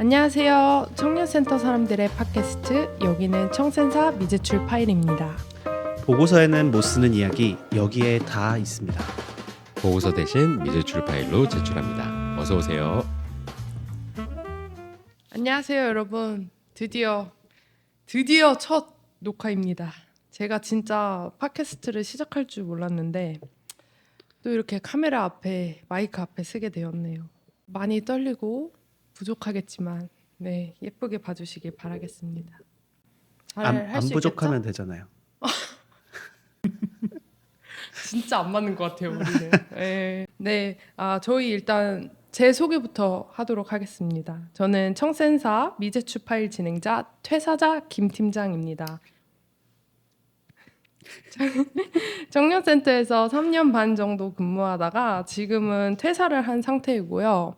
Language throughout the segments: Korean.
안녕하세요. 청년센터 사람들의 팟캐스트 여기는 청센사 미제출 파일입니다. 보고서에는 못 쓰는 이야기 여기에 다 있습니다. 보고서 대신 미제출 파일로 제출합니다. 어서 오세요. 안녕하세요 여러분. 드디어 첫 녹화입니다. 제가 진짜 팟캐스트를 시작할 줄 몰랐는데 또 이렇게 카메라 앞에 마이크 앞에 쓰게 되었네요. 많이 떨리고 부족하겠지만 네 예쁘게 봐주시길 바라겠습니다. 잘 할 안 수 있겠죠? 부족하면 되잖아요. 진짜 안 맞는 것 같아요 우리는. 네, 저희 일단 제 소개부터 하도록 하겠습니다. 저는 청센사 미제출 파일 진행자 퇴사자 김 팀장입니다. 청년센터에서 3년 반 정도 근무하다가 지금은 퇴사를 한 상태이고요.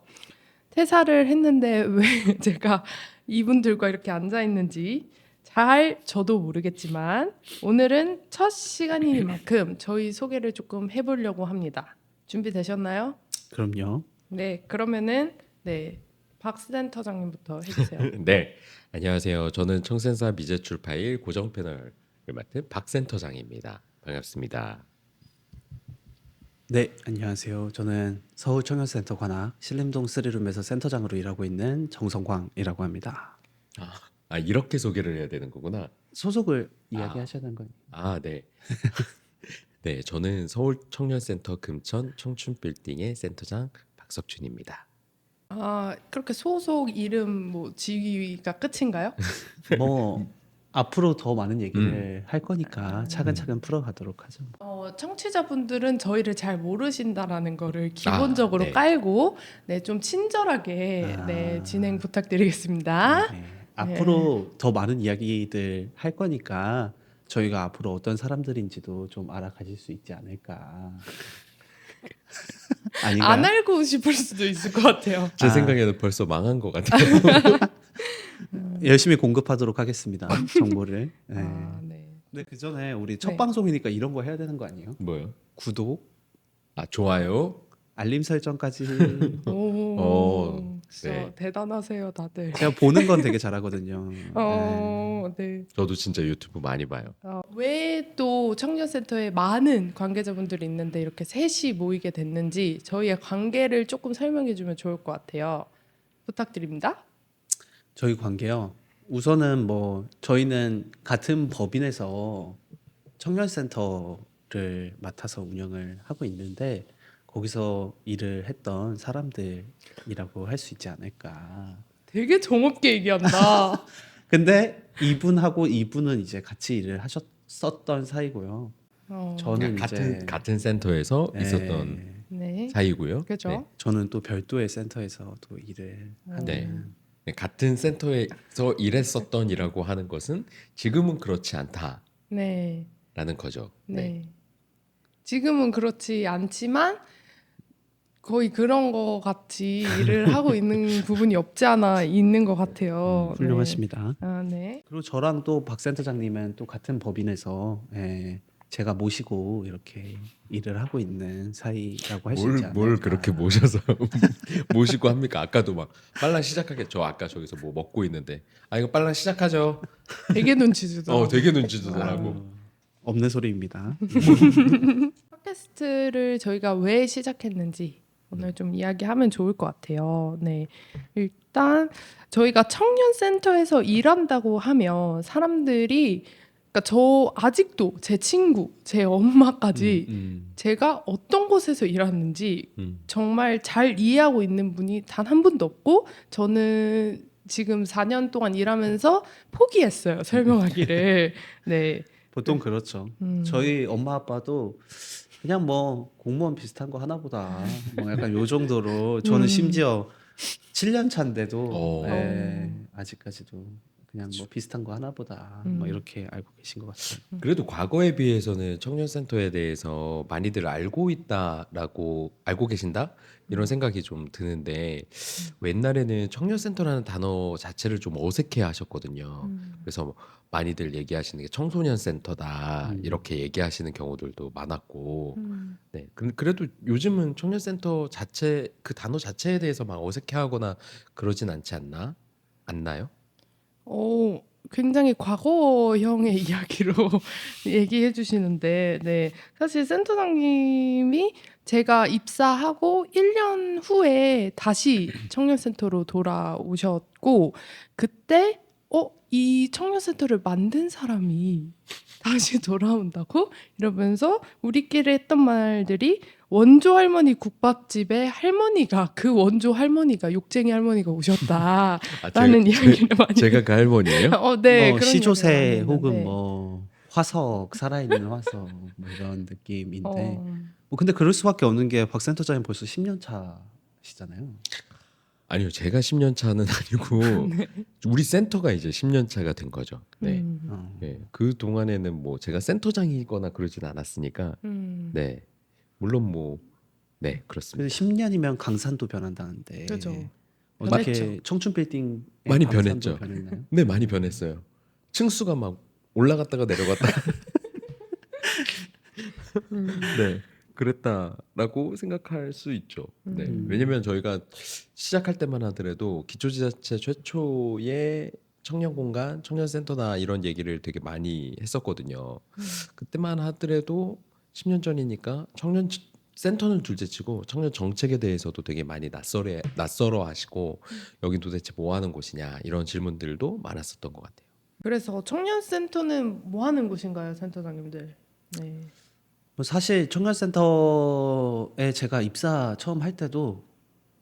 퇴사를 했는데 왜 제가 이분들과 이렇게 앉아 있는지 잘 저도 모르겠지만 오늘은 첫 시간이니만큼 저희 소개를 조금 해보려고 합니다. 준비되셨나요? 그럼요. 네, 그러면은 네 박 센터장님부터 해주세요. 네, 안녕하세요. 저는 청센사 미제출 파일 고정 패널을 맡은 박 센터장입니다. 반갑습니다. 네, 안녕하세요. 저는 서울 청년센터 관악 신림동 3룸에서 센터장으로 일하고 있는 정성광이라고 합니다. 이렇게 소개를 해야 되는 거구나. 소속을 이야기하셔야 되는 거예요. 네. 네, 저는 서울 청년센터 금천 청춘빌딩의 센터장 박석준입니다. 그렇게 소속 이름 뭐 지위가 끝인가요? 뭐 앞으로 더 많은 얘기를 할 거니까 차근차근 풀어가도록 하죠. 청취자분들은 저희를 잘 모르신다라는 거를 기본적으로 네. 깔고 네, 좀 친절하게 네, 진행 부탁드리겠습니다. 네. 앞으로 더 많은 이야기들 할 거니까 저희가 앞으로 어떤 사람들인지도 좀 알아가실 수 있지 않을까. 아닌가요? 안 알고 싶을 수도 있을 것 같아요. 제 생각에는 벌써 망한 것 같아요. 열심히 공급하도록 하겠습니다. 정보를. 네. 네. 근데 그 전에 우리 첫 네. 방송이니까 이런 거 해야 되는 거 아니에요? 뭐요? 구독, 좋아요. 알림 설정까지. 오, 진짜 네. 대단하세요, 다들. 제가 보는 건 되게 잘하거든요. 네. 저도 진짜 유튜브 많이 봐요. 왜 또 청년센터에 많은 관계자분들이 있는데 이렇게 셋이 모이게 됐는지 저희의 관계를 조금 설명해주면 좋을 것 같아요. 부탁드립니다. 저희 관계요. 우선은 뭐 저희는 같은 법인에서 청년센터를 맡아서 운영을 하고 있는데 거기서 일을 했던 사람들이라고 할 수 있지 않을까. 되게 정없게 얘기한다. 근데 이분하고 이분은 이제 같이 일을 하셨었던 사이고요. 저는 같은 센터에서 네. 있었던 네. 사이고요. 그죠? 네. 저는 또 별도의 센터에서 또 일을 하는. 네. 네, 같은 센터에서 일했었던이라고 하는 것은 지금은 그렇지 않다라는 네. 거죠. 네. 지금은 그렇지 않지만 거의 그런 거 같이 일을 하고 있는 부분이 없지 않아 있는 것 같아요. 훌륭하십니다. 네. 네. 그리고 저랑 또 박 센터장님은 또 같은 법인에서 제가 모시고 이렇게 일을 하고 있는 사이라고 할 수 있지 않을까. 뭘 그렇게 모셔서 모시고 합니까? 아까도 막 빨랑 시작하게 저 아까 저기서 뭐 먹고 있는데 이거 빨랑 시작하죠. 되게 눈치 주더라고요. 되게 눈치 주더라고. 없는 소리입니다. 팟캐스트를 저희가 왜 시작했는지 오늘 좀 이야기하면 좋을 것 같아요. 네, 일단 저희가 청년센터에서 일한다고 하면 사람들이 그러니까 저 아직도 제 친구, 제 엄마까지 제가 어떤 곳에서 일하는지 정말 잘 이해하고 있는 분이 단 한 분도 없고 저는 지금 4년 동안 일하면서 포기했어요. 설명하기를. 네. 보통 그렇죠. 저희 엄마 아빠도 그냥 뭐 공무원 비슷한 거 하나 보다. 뭐 약간 요 정도로 저는 심지어 7년 차인데도 아직까지도 그냥 뭐 비슷한 거 하나 보다. 뭐 이렇게 알고 계신 것 같아요. 그래도 과거에 비해서는 청년센터에 대해서 많이들 알고 계신다 이런 생각이 좀 드는데 옛날에는 청년센터라는 단어 자체를 좀 어색해하셨거든요. 그래서 많이들 얘기하시는 게 청소년 센터다 이렇게 얘기하시는 경우들도 많았고, 네. 그래도 요즘은 청년센터 자체 그 단어 자체에 대해서 막 어색해하거나 그러진 않지 않나? 않나요? 굉장히 과거형의 이야기로 얘기해 주시는데, 네. 사실 센터장님이 제가 입사하고 1년 후에 다시 청년센터로 돌아오셨고, 그때, 이 청년센터를 만든 사람이 다시 돌아온다고? 이러면서 우리끼리 했던 말들이 원조 할머니 국밥집에 할머니가, 그 원조 할머니가, 욕쟁이 할머니가 오셨다. 라는 이야기를 많이 제가 그 할머니예요? 네, 뭐 그런 시조새 이야기가 많이 혹은 있는데. 뭐 화석 살아있는 화석 뭐 이런 느낌인데 어, 뭐 근데 그럴 수밖에 없는 게 박 센터장님 벌써 10년 차시잖아요. 아니요, 제가 10년 차는 아니고 네. 우리 센터가 이제 10년 차가 된 거죠. 네. 어. 네. 그 동안에는 뭐 제가 센터장이거나 그러진 않았으니까, 음, 네. 물론 뭐, 네, 그래서 그렇습니다. 10년이면 강산도 변한다는데 그죠. 어떻게 변했죠. 청춘 빌딩 많이 강산도 변했죠. 변했나요? 네, 많이 변했어요. 층수가 막 올라갔다가 내려갔다. 네. 그랬다라고 생각할 수 있죠. 네. 음. 왜냐면 저희가 시작할 때만 하더라도 기초지자체 최초의 청년 공간, 청년 센터다 이런 얘기를 되게 많이 했었거든요. 그때만 하더라도 10년 전이니까 청년 센터는 둘째치고 청년 정책에 대해서도 되게 많이 낯설어 하시고 여긴 도대체 뭐 하는 곳이냐 이런 질문들도 많았었던 것 같아요. 그래서 청년센터는 뭐 하는 곳인가요, 센터장님들? 네. 뭐 사실 청년센터에 제가 입사 처음 할 때도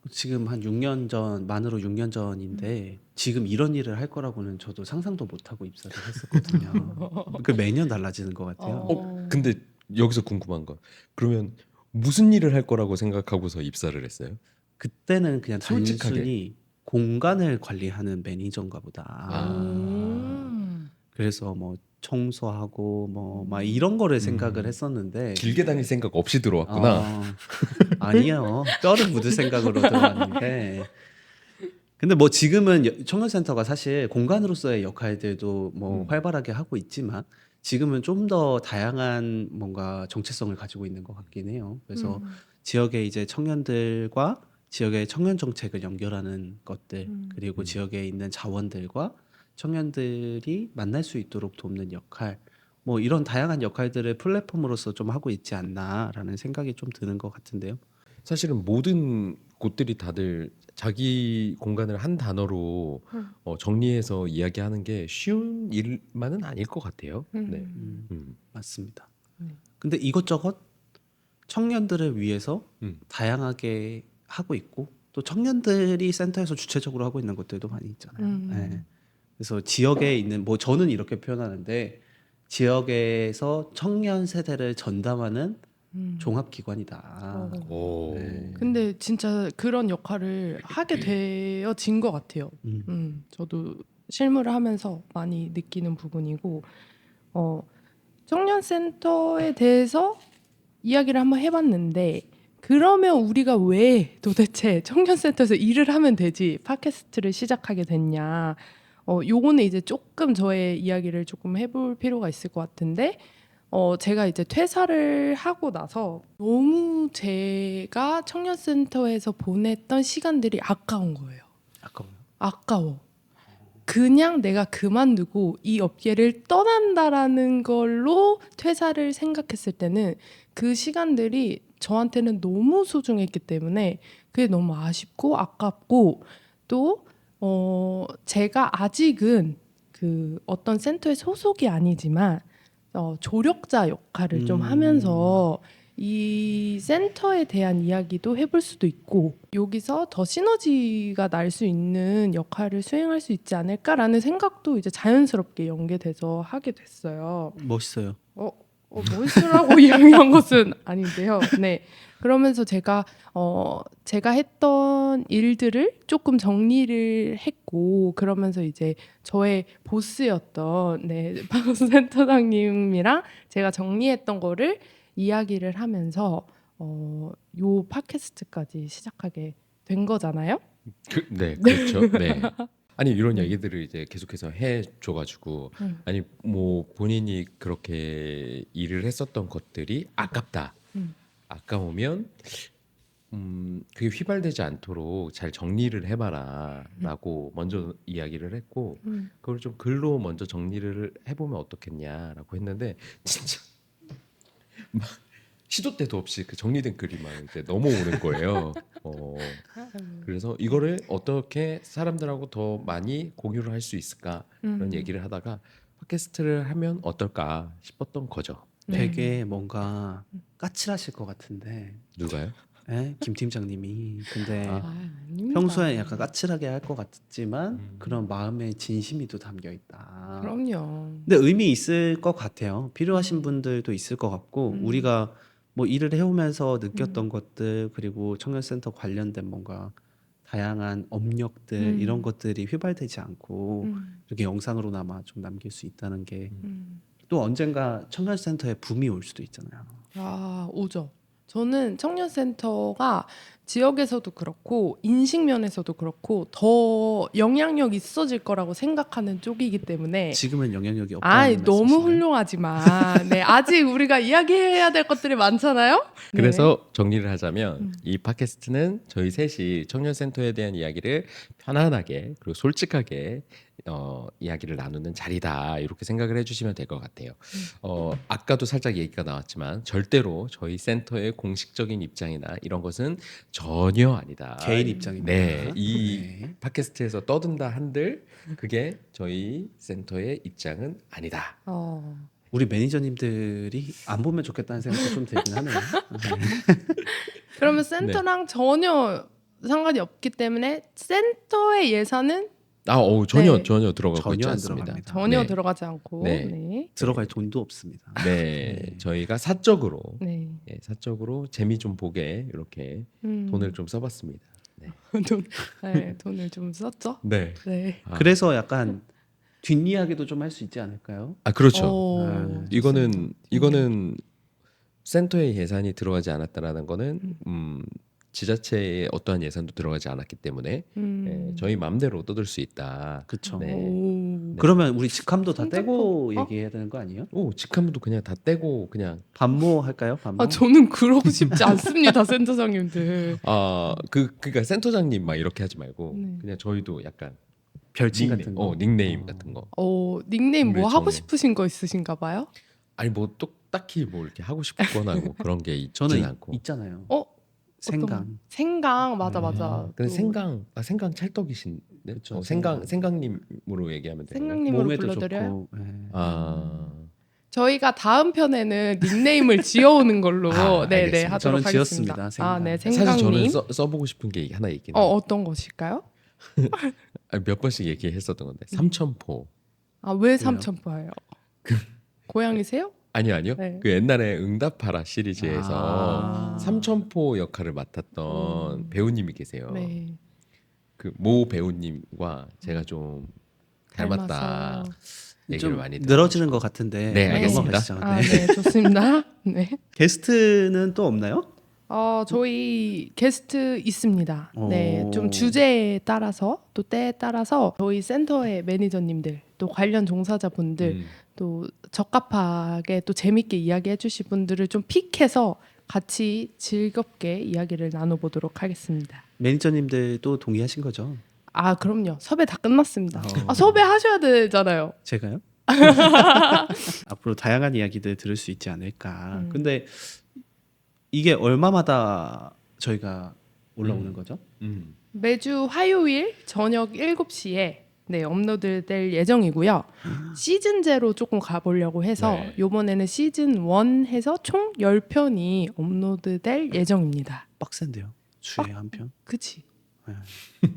지금 한 6년 전 만으로 6년 전인데 지금 이런 일을 할 거라고는 저도 상상도 못 하고 입사를 했었거든요. 그 매년 달라지는 것 같아요. 근데 여기서 궁금한 건 그러면 무슨 일을 할 거라고 생각하고서 입사를 했어요? 그때는 그냥 솔직하게. 단순히 공간을 관리하는 매니저인가 보다. 음. 그래서 뭐 청소하고 뭐 막 이런 거를 생각을 했었는데 길게 다닐 생각 없이 들어왔구나. 아니요. 뼈를 묻을 생각으로 들어왔는데 근데 뭐 지금은 청년센터가 사실 공간으로서의 역할들도 뭐 활발하게 하고 있지만 지금은 좀 더 다양한 뭔가 정체성을 가지고 있는 것 같긴 해요. 그래서 지역의 이제 청년들과 지역의 청년 정책을 연결하는 것들 그리고 지역에 있는 자원들과 청년들이 만날 수 있도록 돕는 역할 뭐 이런 다양한 역할들을 플랫폼으로서 좀 하고 있지 않나라는 생각이 좀 드는 것 같은데요. 사실은 모든 곳들이 다들 자기 공간을 한 단어로 정리해서 이야기하는 게 쉬운 일만은 아닐 것 같아요. 네. 맞습니다. 네. 근데 이것저것 청년들을 위해서 음. 다양하게 하고 있고 또 청년들이 센터에서 주체적으로 하고 있는 것들도 많이 있잖아요. 네. 그래서 지역에 있는 뭐 저는 이렇게 표현하는데 지역에서 청년 세대를 전담하는 종합기관이다. 오. 네. 근데 진짜 그런 역할을 하게 되어진 것 같아요. 저도 실무를 하면서 많이 느끼는 부분이고, 청년센터에 대해서 이야기를 한번 해봤는데, 그러면 우리가 왜 도대체 청년센터에서 일을 하면 되지 팟캐스트를 시작하게 됐냐? 요거는 이제 조금 저의 이야기를 조금 해볼 필요가 있을 것 같은데, 제가 이제 퇴사를 하고 나서 너무 제가 청년센터에서 보냈던 시간들이 아까운 거예요. 아까워요. 아까워. 그냥 내가 그만두고 이 업계를 떠난다라는 걸로 퇴사를 생각했을 때는 그 시간들이 저한테는 너무 소중했기 때문에 그게 너무 아쉽고 아깝고 또 제가 아직은 그 어떤 센터에 소속이 아니지만 조력자 역할을 좀 하면서 이 센터에 대한 이야기도 해볼 수도 있고 여기서 더 시너지가 날 수 있는 역할을 수행할 수 있지 않을까라는 생각도 이제 자연스럽게 연계돼서 하게 됐어요. 멋있어요. 멋있으라고 이야기한 것은 아닌데요. 네. 그러면서 제가 했던 일들을 조금 정리를 했고 그러면서 이제 저의 보스였던 박원순 센터장님이랑 제가 정리했던 거를 이야기를 하면서 요 팟캐스트까지 시작하게 된 거잖아요. 네, 그렇죠. 네. 아니 이런 얘기들을 이제 계속해서 해줘가지고 아니 뭐 본인이 그렇게 일을 했었던 것들이 아깝다. 아까우면 그게 휘발되지 않도록 잘 정리를 해봐라라고 먼저 이야기를 했고 그걸 좀 글로 먼저 정리를 해보면 어떻겠냐라고 했는데 진짜 막 시도 때도 없이 그 정리된 글이 막 이제 넘어오는 거예요. 그래서 이거를 어떻게 사람들하고 더 많이 공유를 할 수 있을까 그런 얘기를 하다가 팟캐스트를 하면 어떨까 싶었던 거죠. 되게 뭔가 까칠하실 것 같은데. 누가요? 예? 김 팀장님이. 근데 아닙니다. 평소에 약간 까칠하게 할 것 같지만 그런 마음에 진심이 또 담겨 있다. 그럼요. 근데 의미 있을 것 같아요. 필요하신 분들도 있을 것 같고 우리가 뭐 일을 해오면서 느꼈던 것들 그리고 청년센터 관련된 뭔가 다양한 업력들 이런 것들이 휘발되지 않고 이렇게 영상으로나마 좀 남길 수 있다는 게 또 언젠가 청년센터에 붐이 올 수도 있잖아요. 아, 오죠. 저는 청년센터가 지역에서도 그렇고 인식면에서도 그렇고 더 영향력 있어질 거라고 생각하는 쪽이기 때문에 지금은 영향력이 없다는 아, 너무 말씀이시나요? 훌륭하지만 네, 아직 우리가 이야기해야 될 것들이 많잖아요. 네. 그래서 정리를 하자면 이 팟캐스트는 저희 셋이 청년센터에 대한 이야기를 편안하게 그리고 솔직하게 이야기를 나누는 자리다 이렇게 생각을 해주시면 될 것 같아요. 아까도 살짝 얘기가 나왔지만 절대로 저희 센터의 공식적인 입장이나 이런 것은 전혀 아니다. 개인 입장입니다. 네, 이 네. 팟캐스트에서 떠든다 한들 그게 저희 센터의 입장은 아니다. 우리 매니저님들이 안 보면 좋겠다는 생각도 좀 들긴 하네요. 그러면 센터랑 전혀 상관이 없기 때문에 센터의 예산은 전혀 네. 전혀 들어가고 전혀 있지 안 않습니다. 들어갑니다. 전혀 네. 들어가지 않고 네. 네. 들어갈 돈도 없습니다. 네, 저희가 사적으로 네. 사적으로 재미 좀 보게 이렇게 돈을 좀 써봤습니다. 네. 돈을 좀 썼죠. 네. 네. 그래서 약간 뒷이야기도 좀 할 수 있지 않을까요? 그렇죠. 오, 이거는 센터의 예산이 들어가지 않았다라는 거는 지자체의 어떠한 예산도 들어가지 않았기 때문에 저희 마음대로 떠들 수 있다. 그렇죠. 네. 오. 그러면 우리 직함도 다 손잡고. 떼고 얘기해야 되는 거 아니에요? 직함도 그냥 다 떼고 그냥 반모 할까요? 반모? 아, 저는 그러고 싶지 않습니다, 센터장님들. 그러니까 센터장님 막 이렇게 하지 말고 네. 그냥 저희도 약간 별칭 같은 거. 닉네임 같은 거. 닉네임 뭐 우리 하고 정해. 싶으신 거 있으신가 봐요? 아니 뭐 또 딱히 뭐 이렇게 하고 싶거나 뭐 그런 게 있진 저는 않고. 있잖아요. 어떤 생강. 생강 맞아. 근데 또 생강 찰떡이신데. 그쵸, 생강님으로 얘기하면 돼요. 생강님으로 몸에도 불러드려요. 좋고. 네. 저희가 다음 편에는 닉네임을 지어오는 걸로 네네 알겠습니다. 하도록 저는 하겠습니다. 지었습니다, 생강. 네, 사실 저는 생강님. 써보고 싶은 게 하나 있긴 해요. 어떤 것일까요? 몇 번씩 얘기했었던 건데 삼천포. 왜 삼천포예요? 고향이세요? 아니요. 네. 그 옛날에 응답하라 시리즈에서 아. 삼천포 역할을 맡았던 배우님이 계세요. 네. 그 모 배우님과 제가 좀 닮았다. 닮아서. 얘기를 좀 많이 늘어지는 것 같은데 네, 알겠습니다. 넘어가시죠. 아, 네. 네, 좋습니다. 네. 게스트는 또 없나요? 저희 게스트 있습니다. 네, 오. 좀 주제에 따라서 또 때에 따라서 저희 센터의 매니저님들 또 관련 종사자분들 또 적합하게 또 재밌게 이야기해주실 분들을 좀 픽해서 같이 즐겁게 이야기를 나눠보도록 하겠습니다. 매니저님들도 동의하신 거죠? 그럼요. 섭외 다 끝났습니다. 섭외하셔야 되잖아요. 제가요? 앞으로 다양한 이야기들 들을 수 있지 않을까. 근데 이게 얼마마다 저희가 올라오는 거죠? 매주 화요일 저녁 7시에 네, 업로드될 예정이고요. 시즌제로 조금 가보려고 해서 네. 이번에는 시즌 1 해서 총 10편이 업로드될 예정입니다. 빡센데요. 주에 한 편. 그치? 네.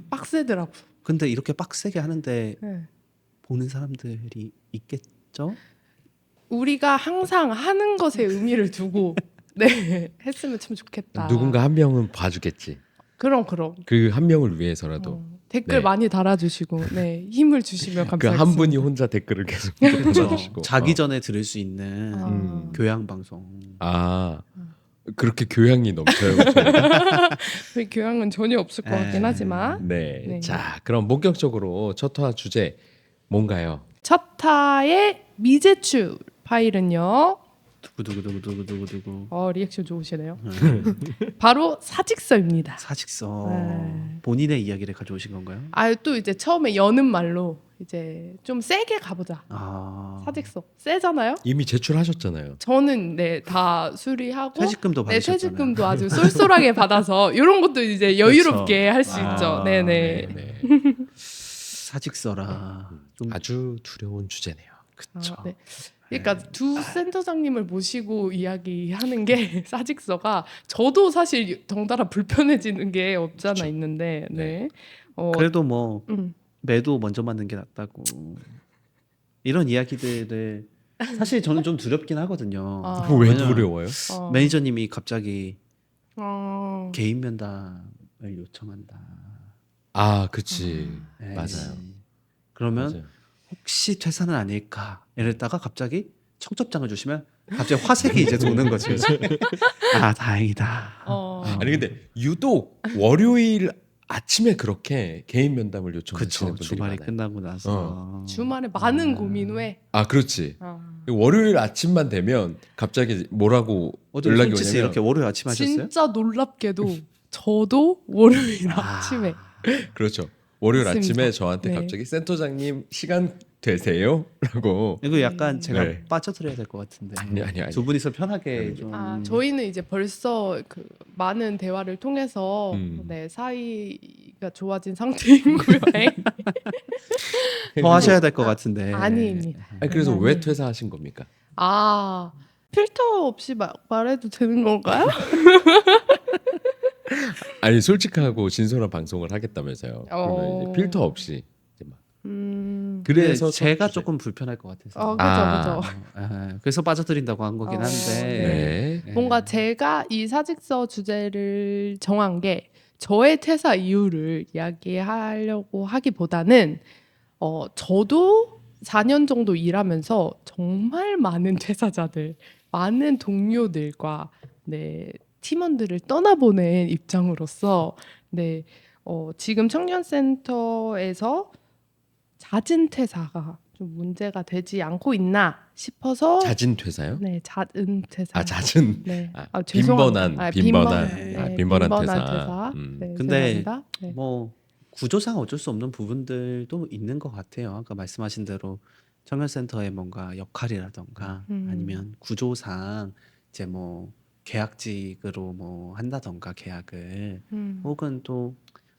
빡세더라고. 근데 이렇게 빡세게 하는데 네. 보는 사람들이 있겠죠? 우리가 항상 하는 것에 의미를 두고 네, 했으면 참 좋겠다. 누군가 한 명은 봐주겠지. 그럼. 그 한 명을 위해서라도 댓글 네. 많이 달아주시고 네, 힘을 주시면 그 감사하겠습니다. 한 분이 혼자 댓글을 계속 그렇죠. 달아주시고 자기 전에 들을 수 있는 교양 방송. 그렇게 교양이 넘쳐요. 저희 교양은 전혀 없을 것 같긴 하지만 네. 네. 자, 그럼 본격적으로 첫 화 주제 뭔가요? 첫 타의 미제출 파일은요. 두구두구두구두구두구. 리액션 좋으시네요. 바로 사직서입니다. 사직서. 네. 본인의 이야기를 가져오신 건가요? 또 이제 처음에 여는 말로 이제 좀 세게 가보자. 아. 사직서 세잖아요. 이미 제출하셨잖아요. 저는 다 수리하고 퇴직금도 받으셨잖아요. 퇴직금도 아주 쏠쏠하게 받아서 이런 것도 이제 여유롭게 할 수 있죠. 네네. 네. 사직서라. 좀 아주 두려운 주제네요. 그쵸. 네. 그러니까 두 센터장님을 모시고 이야기하는 게 사직서가 저도 사실 덩달아 불편해지는 게 없잖아 그쵸. 있는데 네. 그래도 뭐 음. 매도 먼저 맞는 게 낫다고 이런 이야기들을 사실 저는 좀 두렵긴 하거든요. 아. 왜 왜냐면 두려워요? 매니저님이 갑자기 어. 개인 면담을 요청한다. 아, 그치. 네. 맞아요. 그러면 맞아요. 혹시 퇴사는 아닐까 이랬다가 갑자기 청첩장을 주시면 갑자기 화색이 이제 도는 거죠. 아 다행이다. 아니 근데 유독 월요일 아침에 그렇게 개인 면담을 요청하시는 그쵸. 분들이 주말이 많아요. 끝나고 나서 주말에 많은 고민 후에 그렇지. 월요일 아침만 되면 갑자기 뭐라고 어제 연락이 손짓이 오냐면 이렇게 월요일 아침 하셨어요? 진짜 놀랍게도 저도 월요일 아침에 그렇죠. 월요일 있습니다. 아침에 저한테 네. 갑자기 센터장님 시간 되세요? 라고 이거 약간 제가 네. 빠져드려야 될 것 같은데. 아니. 두 분이서 편하게 좀. 저희는 이제 벌써 그 많은 대화를 통해서 사이가 좋아진 상태이고요. 더 하셔야 될 것 같은데. 아닙니다. 아니, 그래서 왜 퇴사하신 겁니까? 필터 없이 말해도 되는 건가요? 아니 솔직하고 진솔한 방송을 하겠다면서요. 그러면 이제 필터 없이 이제 막 그래서 그래서 제가 첫 주제. 조금 불편할 것 같아서. 그죠. 그래서 빠져드린다고 한 거긴 한데. 네. 뭔가 제가 이 사직서 주제를 정한 게 저의 퇴사 이유를 이야기하려고 하기보다는 저도 4년 정도 일하면서 정말 많은 퇴사자들, 많은 동료들과 팀원들을 떠나보낸 입장으로서 지금 청년센터에서 잦은 퇴사가 좀 문제가 되지 않고 있나 싶어서 잦은 퇴사요? 잦은 퇴사. 잦은. 죄송합니다. 빈번한 퇴사. 근데 죄송합니다. 뭐 구조상 어쩔 수 없는 부분들도 있는 것 같아요. 아까 말씀하신 대로 청년센터의 뭔가 역할이라던가 아니면 구조상 이제 뭐 계약직으로 뭐 한다던가 계약을 혹은 또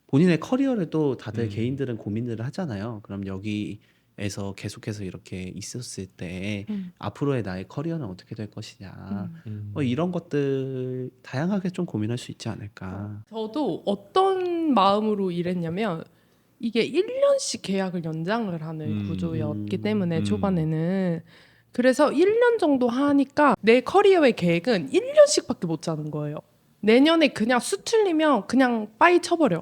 본인의 커리어를 또 다들 개인들은 고민을 하잖아요. 그럼 여기에서 계속해서 이렇게 있었을 때 앞으로의 나의 커리어는 어떻게 될 것이냐 뭐 이런 것들 다양하게 좀 고민할 수 있지 않을까. 저도 어떤 마음으로 일했냐면 이게 1년씩 계약을 연장을 하는 구조였기 때문에 초반에는 그래서 1년 정도 하니까 내 커리어의 계획은 1년씩밖에 못 짜는 거예요. 내년에 그냥 수틀리면 그냥 빠이 쳐버려.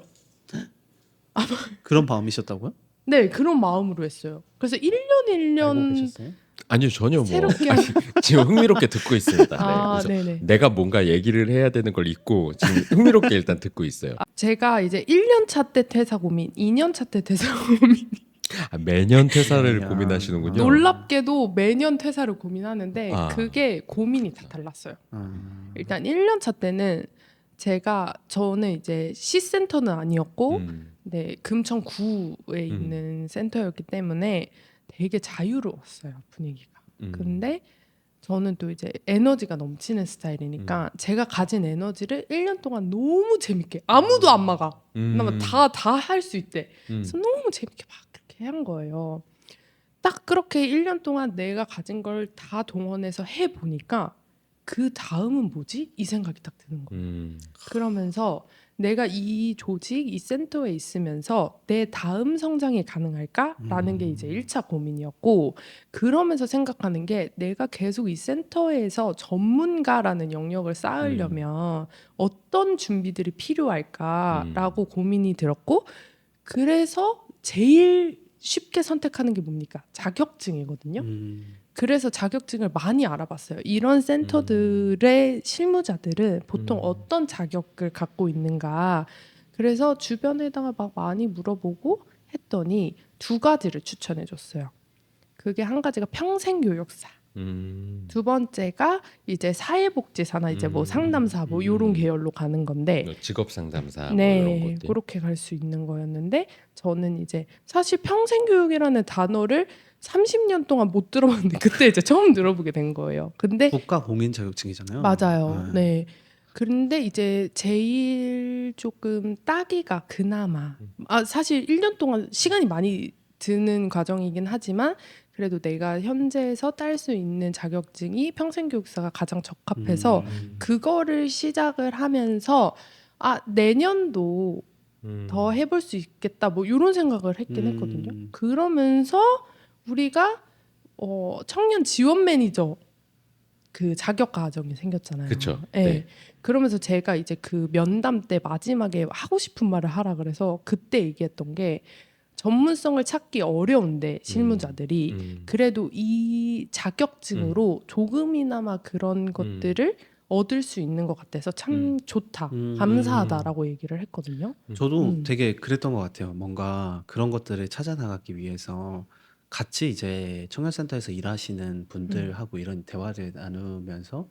그런 마음이셨다고요? 네, 그런 마음으로 했어요. 그래서 1년 알고 계셨어요? 아니요 전혀 뭐 새롭게 지금 흥미롭게 듣고 있습니다. 그래서 네네. 내가 뭔가 얘기를 해야 되는 걸 잊고 지금 흥미롭게 일단 듣고 있어요. 제가 이제 1년 차 때 퇴사 고민, 2년 차 때 퇴사 고민. 매년 퇴사를 야. 고민하시는군요. 놀랍게도 매년 퇴사를 고민하는데 그게 고민이 다 달랐어요. 일단 1년 차 때는 저는 이제 시센터는 아니었고 금천구에 있는 센터였기 때문에 되게 자유로웠어요, 분위기가. 근데 저는 또 이제 에너지가 넘치는 스타일이니까 제가 가진 에너지를 1년 동안 너무 재밌게 아무도 안 막아. 그나마 다 할 수 있대. 그래서 너무 재밌게 막 그렇게 한 거예요. 딱 그렇게 1년 동안 내가 가진 걸 다 동원해서 해 보니까 그 다음은 뭐지? 이 생각이 딱 드는 거예요. 그러면서 내가 이 조직, 이 센터에 있으면서 내 다음 성장이 가능할까라는 게 이제 1차 고민이었고, 그러면서 생각하는 게 내가 계속 이 센터에서 전문가라는 영역을 쌓으려면 어떤 준비들이 필요할까라고 고민이 들었고, 그래서 제일 쉽게 선택하는 게 뭡니까? 자격증이거든요. 그래서 자격증을 많이 알아봤어요. 이런 센터들의 실무자들은 보통 어떤 자격을 갖고 있는가. 그래서 주변에다가 막 많이 물어보고 했더니 2가지를 추천해 줬어요. 그게 한 가지가 평생교육사. 두 번째가 이제 사회복지사나 이제 뭐 상담사 뭐 요런 계열로 가는 건데 직업 상담사 뭐 이런 네, 것들. 그렇게 갈 수 있는 거였는데 저는 이제 사실 평생교육이라는 단어를 30년 동안 못 들어봤는데 그때 이제 처음 들어보게 된 거예요. 근데 국가 공인 자격증이잖아요. 맞아요. 네. 그런데 이제 제일 조금 따기가 그나마 사실 1년 동안 시간이 많이 드는 과정이긴 하지만 그래도 내가 현재에서 딸 수 있는 자격증이 평생교육사가 가장 적합해서 그거를 시작을 하면서 내년도 더 해볼 수 있겠다 뭐 이런 생각을 했긴 했거든요. 그러면서 우리가 청년 지원 매니저 그 자격 과정이 생겼잖아요. 그쵸. 네. 네. 그러면서 제가 이제 그 면담 때 마지막에 하고 싶은 말을 하라 그래서 그때 얘기했던 게 전문성을 찾기 어려운데 실무자들이 그래도 이 자격증으로 조금이나마 그런 것들을 얻을 수 있는 것 같아서 참 좋다, 감사하다라고 얘기를 했거든요. 저도 되게 그랬던 것 같아요. 뭔가 그런 것들을 찾아 나가기 위해서 같이 이제 청년센터에서 일하시는 분들하고 이런 대화를 나누면서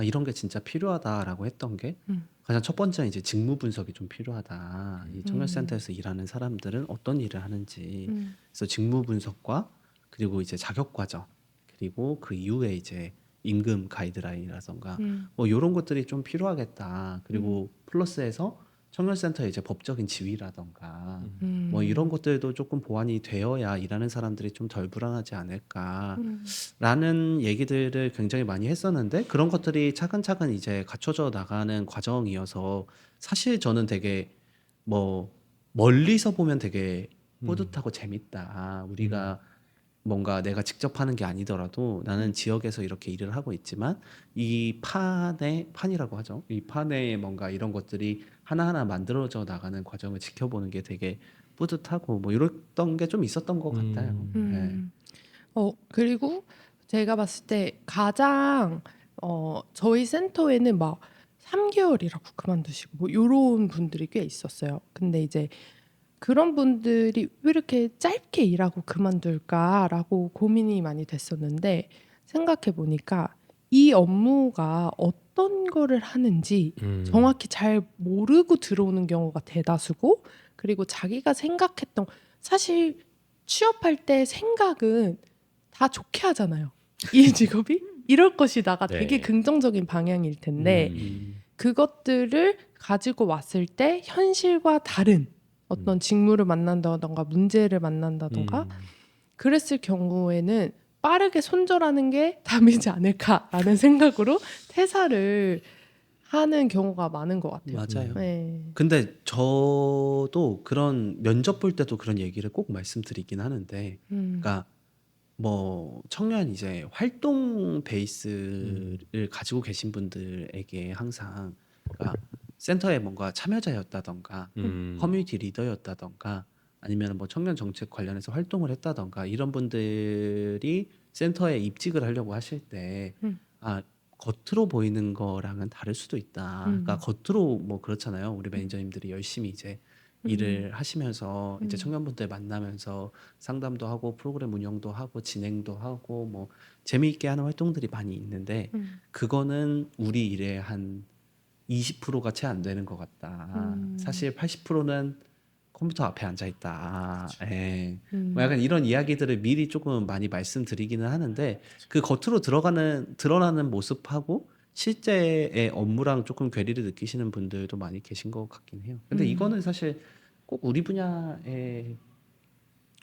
이런 게 진짜 필요하다라고 했던 게 가장 첫 번째는 이제 직무 분석이 좀 필요하다. 이 청년센터에서 일하는 사람들은 어떤 일을 하는지. 그래서 직무 분석과 그리고 이제 자격 과정 그리고 그 이후에 이제 임금 가이드라인이라던가 뭐 이런 것들이 좀 필요하겠다. 그리고 플러스해서 청년센터의 이제 법적인 지위라던가 뭐 이런 것들도 조금 보완이 되어야 일하는 사람들이 좀 덜 불안하지 않을까라는 얘기들을 굉장히 많이 했었는데 그런 것들이 차근차근 이제 갖춰져 나가는 과정이어서 사실 저는 되게 뭐 멀리서 보면 되게 뿌듯하고 재밌다. 우리가 뭔가 내가 직접 하는 게 아니더라도 나는 지역에서 이렇게 일을 하고 있지만 이 판이라고 하죠. 이 판에 뭔가 이런 것들이 하나하나 만들어져 나가는 과정을 지켜보는 게 되게 뿌듯하고 뭐 이랬던 게 좀 있었던 것 같아요. 네. 그리고 제가 봤을 때 가장 저희 센터에는 막 3개월이라고 그만두시고 뭐 이런 분들이 꽤 있었어요. 근데 이제 그런 분들이 왜 이렇게 짧게 일하고 그만둘까라고 고민이 많이 됐었는데 생각해 보니까 이 업무가 어떤 거를 하는지 정확히 잘 모르고 들어오는 경우가 대다수고 그리고 자기가 생각했던 사실 취업할 때 생각은 다 좋게 하잖아요. 이 직업이 이럴 것이다가 되게 네. 긍정적인 방향일 텐데 그것들을 가지고 왔을 때 현실과 다른 어떤 직무를 만난다던가 문제를 만난다던가 그랬을 경우에는 빠르게 손절하는 게 답이지 않을까라는 생각으로 퇴사를 하는 경우가 많은 것 같아요. 맞아요. 네. 근데 저도 그런 면접 볼 때도 그런 얘기를 꼭 말씀드리긴 하는데, 그러니까 뭐 청년 이제 활동 베이스를 가지고 계신 분들에게 항상 그러니까 센터에 뭔가 참여자였다던가 커뮤니티 리더였다던가 아니면 뭐 청년 정책 관련해서 활동을 했다던가 이런 분들이 센터에 입직을 하려고 하실 때 겉으로 보이는 거랑은 다를 수도 있다. 그러니까 겉으로 뭐 그렇잖아요. 우리 매니저님들이 열심히 이제 일을 하시면서 이제 청년분들 만나면서 상담도 하고 프로그램 운영도 하고 진행도 하고 뭐 재미있게 하는 활동들이 많이 있는데 그거는 우리 일의 한 20%가 채 안 되는 것 같다. 사실 80%는 컴퓨터 앞에 앉아 있다. 예. 뭐 약간 이런 이야기들을 미리 조금 많이 말씀드리기는 하는데 그 겉으로 드러나는 모습하고 실제의 업무랑 조금 괴리를 느끼시는 분들도 많이 계신 것 같긴 해요. 근데 이거는 사실 꼭 우리 분야에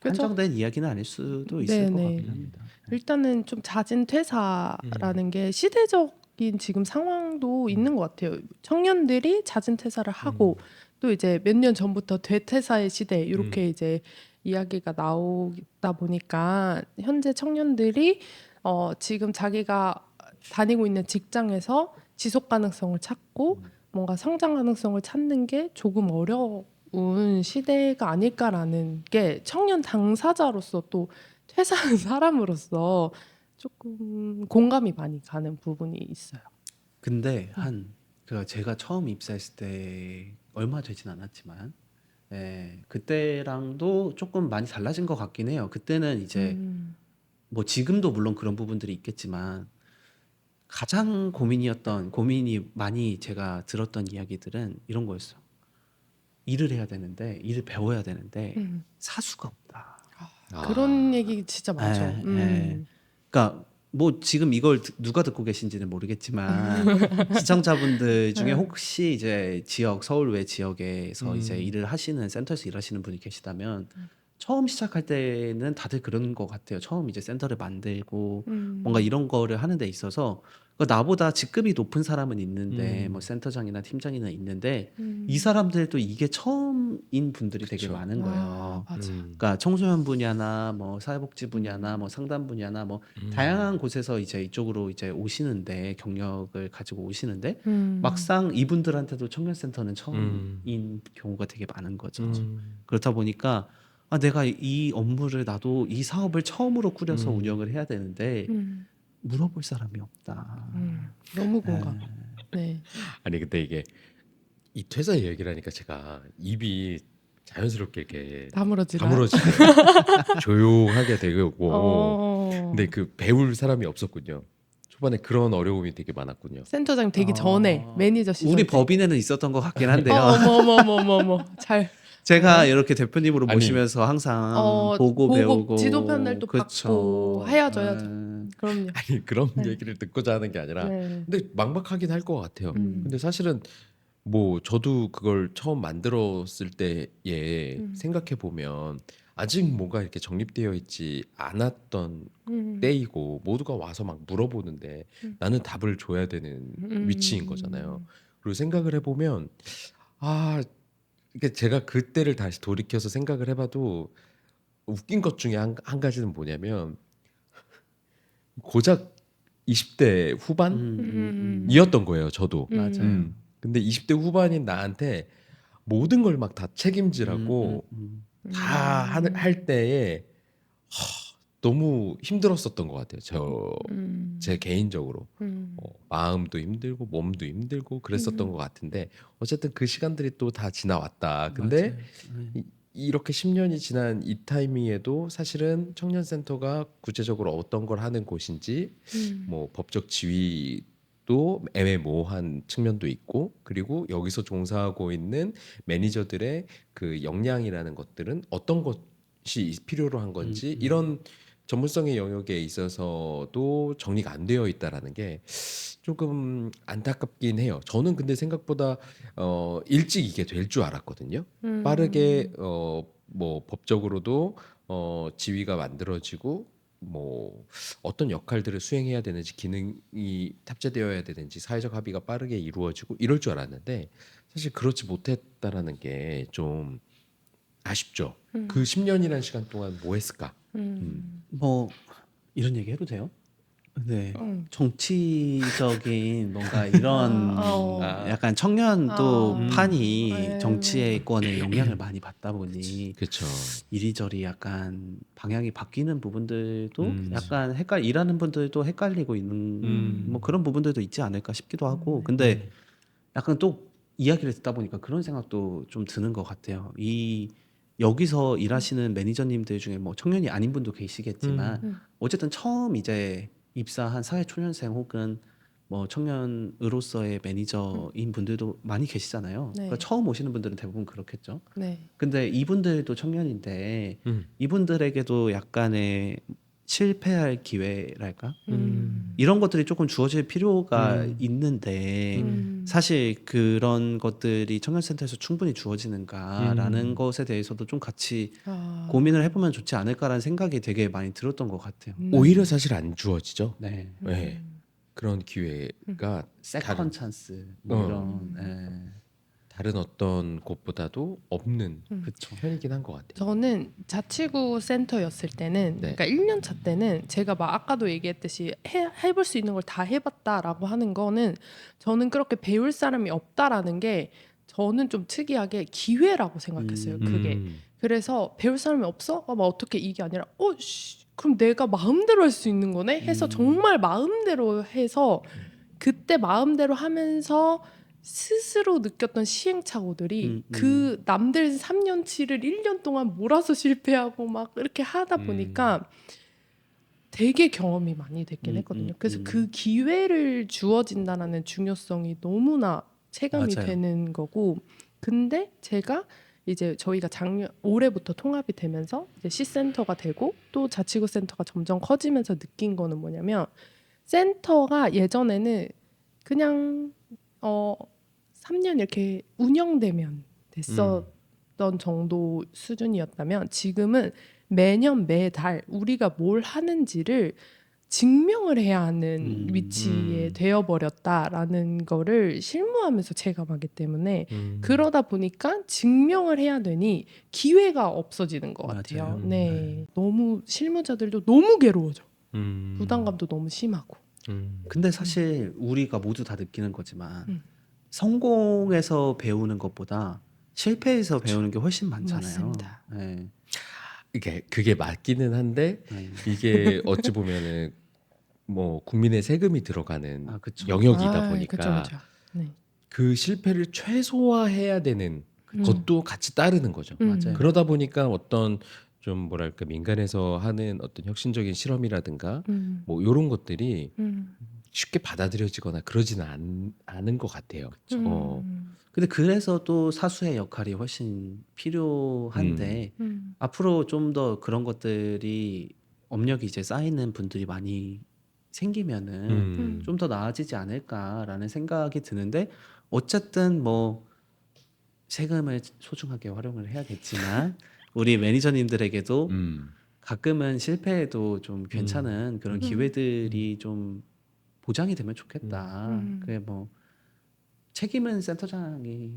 그죠? 한정된 이야기는 아닐 수도 있을 것 네네. 같긴 합니다. 일단은 좀 잦은 퇴사라는 게 시대적인 지금 상황도 있는 것 같아요. 청년들이 잦은 퇴사를 하고 또 이제 몇 년 전부터 대퇴사의 시대 이렇게 이제 이야기가 나오다 보니까 현재 청년들이 지금 자기가 다니고 있는 직장에서 지속 가능성을 찾고 뭔가 성장 가능성을 찾는 게 조금 어려운 시대가 아닐까라는 게 청년 당사자로서 또 퇴사한 사람으로서 조금 공감이 많이 가는 부분이 있어요. 근데 그 제가 처음 입사했을 때 얼마 되진 않았지만 그때랑도 조금 많이 달라진 것 같긴 해요. 그때는 이제 뭐 지금도 물론 그런 부분들이 있겠지만 가장 고민이 많이 제가 들었던 이야기들은 이런 거였어요. 일을 해야 되는데 일을 배워야 되는데 사수가 없다. 아. 그런 얘기 진짜 많죠. 예, 예. 그러니까 뭐 지금 이걸 누가 듣고 계신지는 모르겠지만 시청자분들 중에 혹시 이제 서울 외 지역에서 이제 일을 하시는 센터에서 일하시는 분이 계시다면 처음 시작할 때는 다들 그런 것 같아요. 처음 이제 센터를 만들고 뭔가 이런 거를 하는 데 있어서 그러니까 나보다 직급이 높은 사람은 있는데 뭐 센터장이나 팀장이나 있는데 이 사람들도 이게 처음인 분들이 되게 그쵸. 많은 거예요. 맞아. 그러니까 청소년 분야나 뭐 사회복지 분야나 뭐 상담 분야나 뭐 다양한 곳에서 이제 이쪽으로 이제 오시는데 경력을 가지고 오시는데 막상 이분들한테도 청년센터는 처음인 경우가 되게 많은 거죠. 그렇다 보니까 아, 내가 이 업무를 나도 이 사업을 처음으로 꾸려서 운영을 해야 되는데 물어볼 사람이 없다. 너무 공감. 네. 아니 근데 이게 이 퇴사 얘기를 하니까 제가 입이 자연스럽게 이렇게 다물어지나. 다물어지고 조용하게 되고 근데 그 배울 사람이 없었군요. 초반에 그런 어려움이 되게 많았군요. 센터장 되기 전에 매니저 시절 우리 때. 법인에는 있었던 것 같긴 한데요. 어머머머머머 잘 제가 이렇게 대표님으로 아니, 모시면서 항상 보고 배우고 지도 편달도 받고 해야죠. 그럼요. 아니 그런 네. 얘기를 듣고자 하는 게 아니라 네. 근데 막막하긴 할 것 같아요. 근데 사실은 뭐 저도 그걸 처음 만들었을 때에 생각해 보면 아직 뭐가 이렇게 정립되어 있지 않았던 때이고 모두가 와서 막 물어보는데 나는 답을 줘야 되는 위치인 거잖아요. 그리고 생각을 해보면 아 이게 제가 그때를 다시 돌이켜서 생각을 해봐도 웃긴 것 중에 한 가지는 뭐냐면 고작 20대 후반이었던 거예요. 저도. 맞아요. 근데 20대 후반인 나한테 모든 걸 막 다 책임지라고 다 할 때에 너무 힘들었었던 것 같아요. 제 개인적으로 마음도 힘들고 몸도 힘들고 그랬었던 것 같은데 어쨌든 그 시간들이 또 다 지나왔다. 근데 이렇게 10년이 지난 이 타이밍에도 사실은 청년센터가 구체적으로 어떤 걸 하는 곳인지 뭐 법적 지위도 애매모호한 측면도 있고 그리고 여기서 종사하고 있는 매니저들의 그 역량이라는 것들은 어떤 것이 필요로 한 건지 이런 전문성의 영역에 있어서도 정리가 안 되어 있다라는 게 조금 안타깝긴 해요. 저는 근데 생각보다 일찍 이게 될 줄 알았거든요. 빠르게 뭐 법적으로도 지위가 만들어지고 뭐 어떤 역할들을 수행해야 되는지 기능이 탑재되어야 되는지 사회적 합의가 빠르게 이루어지고 이럴 줄 알았는데 사실 그렇지 못했다라는 게 좀 아쉽죠. 그 10년이라는 시간 동안 뭐 했을까? 뭐 이런 얘기 해도 돼요? 네. 정치적인 뭔가 이런 약간 청년도 판이 네. 정치권에 영향을 많이 받다 보니 그렇죠. 이리저리 약간 방향이 바뀌는 부분들도 약간 일하는 분들도 헷갈리고 있는 뭐 그런 부분들도 있지 않을까 싶기도 하고 근데 약간 또 이야기를 듣다 보니까 그런 생각도 좀 드는 것 같아요. 여기서 일하시는 매니저님들 중에 뭐 청년이 아닌 분도 계시겠지만 어쨌든 처음 이제 입사한 사회초년생 혹은 뭐 청년으로서의 매니저인 분들도 많이 계시잖아요. 네. 그러니까 처음 오시는 분들은 대부분 그렇겠죠. 네. 근데 이분들도 청년인데 음. 이분들에게도 약간의 실패할 기회랄까? 이런 것들이 조금 주어질 필요가 있는데 사실 그런 것들이 청년센터에서 충분히 주어지는가라는 것에 대해서도 좀 같이 고민을 해보면 좋지 않을까라는 생각이 되게 많이 들었던 것 같아요. 오히려 사실 안 주어지죠. 네, 네. 그런 기회가 세컨 찬스 뭐 이런 다른 어떤 곳보다도 없는 그쵸. 편이긴 한 것 같아요. 저는 자치구 센터였을 때는 네. 그러니까 1년 차 때는 제가 막 아까도 얘기했듯이 해볼 수 있는 걸 다 해봤다라고 하는 거는 저는 그렇게 배울 사람이 없다라는 게 저는 좀 특이하게 기회라고 생각했어요. 그게. 그래서 배울 사람이 없어? 막 어떻게 이게 아니라 그럼 내가 마음대로 할 수 있는 거네? 해서 정말 마음대로 해서 그때 마음대로 하면서 스스로 느꼈던 시행착오들이 그 남들 3년치를 1년 동안 몰아서 실패하고 막 이렇게 하다 보니까 되게 경험이 많이 됐긴 했거든요. 그래서 그 기회를 주어진다라는 중요성이 너무나 체감이 맞아요. 되는 거고, 근데 제가 이제 저희가 올해부터 통합이 되면서 이제 시센터가 되고 또 자치구 센터가 점점 커지면서 느낀 거는 뭐냐면, 센터가 예전에는 그냥 3년 이렇게 운영되면 됐었던 정도 수준이었다면, 지금은 매년 매달 우리가 뭘 하는지를 증명을 해야 하는 위치에 되어버렸다라는 거를 실무하면서 체감하기 때문에, 그러다 보니까 증명을 해야 되니 기회가 없어지는 것 같아요. 맞아요. 네, 너무 실무자들도 너무 괴로워져. 음. 부담감도 너무 심하고. 근데 사실 우리가 모두 다 느끼는 거지만 음. 성공해서 배우는 것보다 실패해서 배우는 게 훨씬 많잖아요. 맞습니다. 네. 그게 맞기는 한데 네. 이게 어찌 보면은 뭐 국민의 세금이 들어가는 아, 그쵸. 영역이다 보니까 그쵸. 네. 그 실패를 최소화해야 되는 것도 같이 따르는 거죠. 맞아요. 그러다 보니까 어떤 좀 뭐랄까 민간에서 하는 어떤 혁신적인 실험이라든가 뭐 이런 것들이 쉽게 받아들여지거나 그러지는 않은 것 같아요. 근데 그래서 또 사수의 역할이 훨씬 필요한데 앞으로 좀 더 그런 것들이 업력이 이제 쌓이는 분들이 많이 생기면은 좀 더 나아지지 않을까라는 생각이 드는데, 어쨌든 뭐 세금을 소중하게 활용을 해야겠지만 우리 매니저님들에게도 가끔은 실패해도 좀 괜찮은 그런 기회들이 좀 보장이 되면 좋겠다. 그래 뭐 책임은 센터장이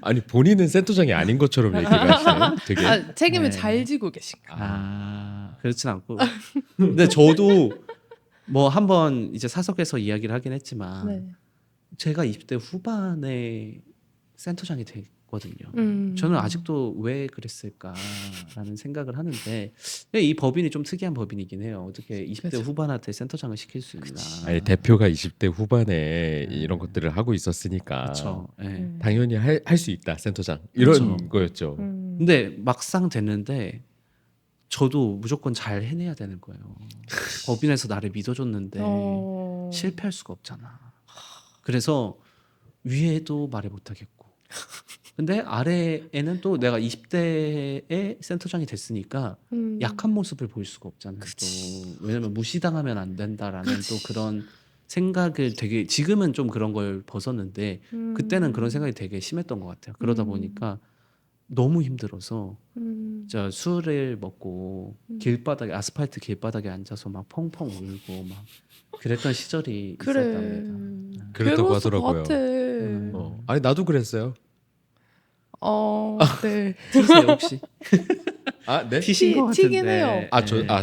아니 본인은 센터장이 아닌 것처럼 얘기를 하시네요. 되게. 책임을 네. 잘 지고 계신가. 그렇진 않고. 근데 저도 뭐 한번 이제 사석에서 이야기를 하긴 했지만 네. 제가 20대 후반에 센터장이 됐거든요. 저는 아직도 왜 그랬을까라는 생각을 하는데, 이 법인이 좀 특이한 법인이긴 해요. 어떻게 20대 그쵸. 후반한테 센터장을 시킬 수 있나. 아니 대표가 20대 후반에 이런 것들을 하고 있었으니까 그렇죠. 네. 당연히 할 수 있다 센터장 이런 그쵸. 거였죠. 근데 막상 됐는데 저도 무조건 잘 해내야 되는 거예요. 법인에서 나를 믿어줬는데 실패할 수가 없잖아. 그래서 위에도 말을 못하겠고, 근데 아래에는 또 내가 20대에 센터장이 됐으니까 약한 모습을 보일 수가 없잖아요. 또 왜냐면 무시당하면 안 된다라는 또 그런 생각을 되게, 지금은 좀 그런 걸 벗었는데 그때는 그런 생각이 되게 심했던 것 같아요. 그러다 보니까 너무 힘들어서 저 술을 먹고 길바닥에, 아스팔트 길바닥에 앉아서 막 펑펑 울고 막 그랬던 시절이 있었답니다. 그랬다고 괴로웠을 것 하더라고요. 같아. 아니 나도 그랬어요. 네. 티세요 혹시? 아 네? 티신 것 같은데. 튀긴 해요.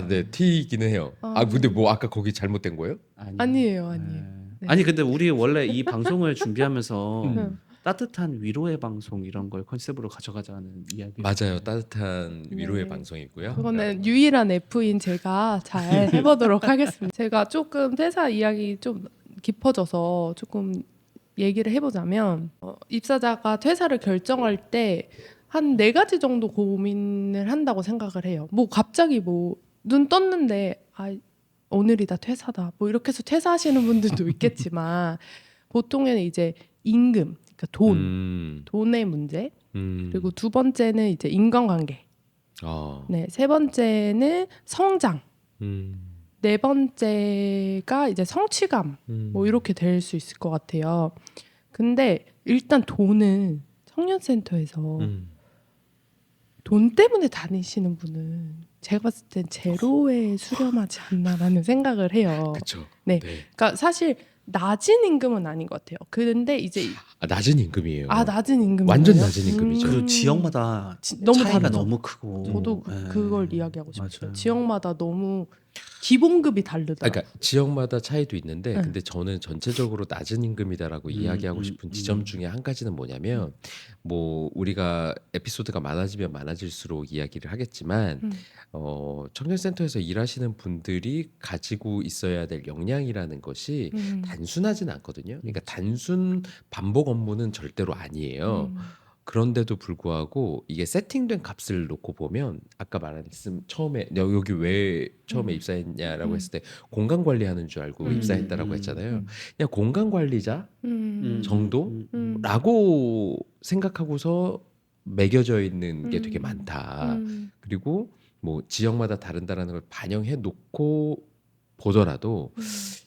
네 튀기는 해요. 근데 뭐 아까 거기 잘못된 거예요? 아니에요. 네. 아니 근데 우리 원래 이 방송을 준비하면서 따뜻한 위로의 방송 이런 걸 컨셉으로 가져가자는 이야기. 맞아요. 따뜻한 위로의 네. 방송이고요. 그거는 유일한 F인 제가 잘 해보도록 하겠습니다. 제가 조금 퇴사 이야기 좀 깊어져서 조금 얘기를 해보자면, 입사자가 퇴사를 결정할 때 한 4가지 정도 고민을 한다고 생각을 해요. 뭐 갑자기 뭐 눈 떴는데 오늘이다 퇴사다 뭐 이렇게 해서 퇴사하시는 분들도 있겠지만, 보통에는 이제 임금, 그러니까 돈의 문제, 그리고 2번째는 이제 인간관계, 네, 3번째는 성장, 4번째가 이제 성취감, 뭐 이렇게 될 수 있을 것 같아요. 근데 일단 돈은 청년센터에서 돈 때문에 다니시는 분은 제가 봤을 땐 제로에 수렴하지 않나라는 생각을 해요. 그렇죠. 네. 그러니까 사실 낮은 임금은 아닌 것 같아요. 그런데 이제 낮은 임금이에요. 낮은 임금이에요. 완전 낮은 임금이죠. 그 지역마다 너무 차이가 다르죠. 너무 크고. 저도 네. 그걸 이야기하고 싶어요. 맞아요. 지역마다 너무 기본급이 다르다. 그러니까 지역마다 차이도 있는데 근데 저는 전체적으로 낮은 임금이다라고 이야기하고 싶은 지점 중에 한 가지는 뭐냐면 뭐 우리가 에피소드가 많아지면 많아질수록 이야기를 하겠지만 청년센터에서 일하시는 분들이 가지고 있어야 될 역량이라는 것이 단순하진 않거든요. 그러니까 단순 반복 업무는 절대로 아니에요. 그런데도 불구하고 이게 세팅된 값을 놓고 보면 아까 말했음 처음에 여기 왜 처음에 입사했냐라고 했을 때 공간 관리하는 줄 알고 입사했다라고 했잖아요. 그냥 공간 관리자 정도라고 생각하고서 매겨져 있는 게 되게 많다. 그리고 뭐 지역마다 다른다라는 걸 반영해 놓고 보더라도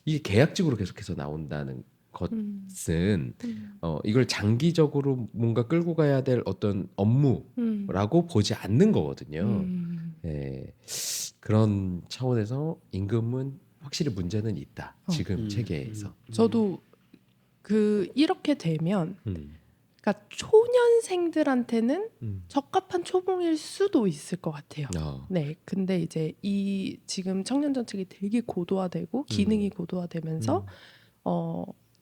이게 계약직으로 계속해서 나온다는 것은 이걸 장기적으로 뭔가 끌고 가야 될 어떤 업무라고 보지 않는 거거든요. 예, 그런 차원에서 임금은 확실히 문제는 있다. 지금 체계에서. 저도 이렇게 되면 음, 그러니까 초년생들한테는 음. 적합한 초봉일 수도 있을 것 같아요. 어, 네, 근데 이제 이 지금 청년 정책이 되게 고도화되고 기능이 고도화되면서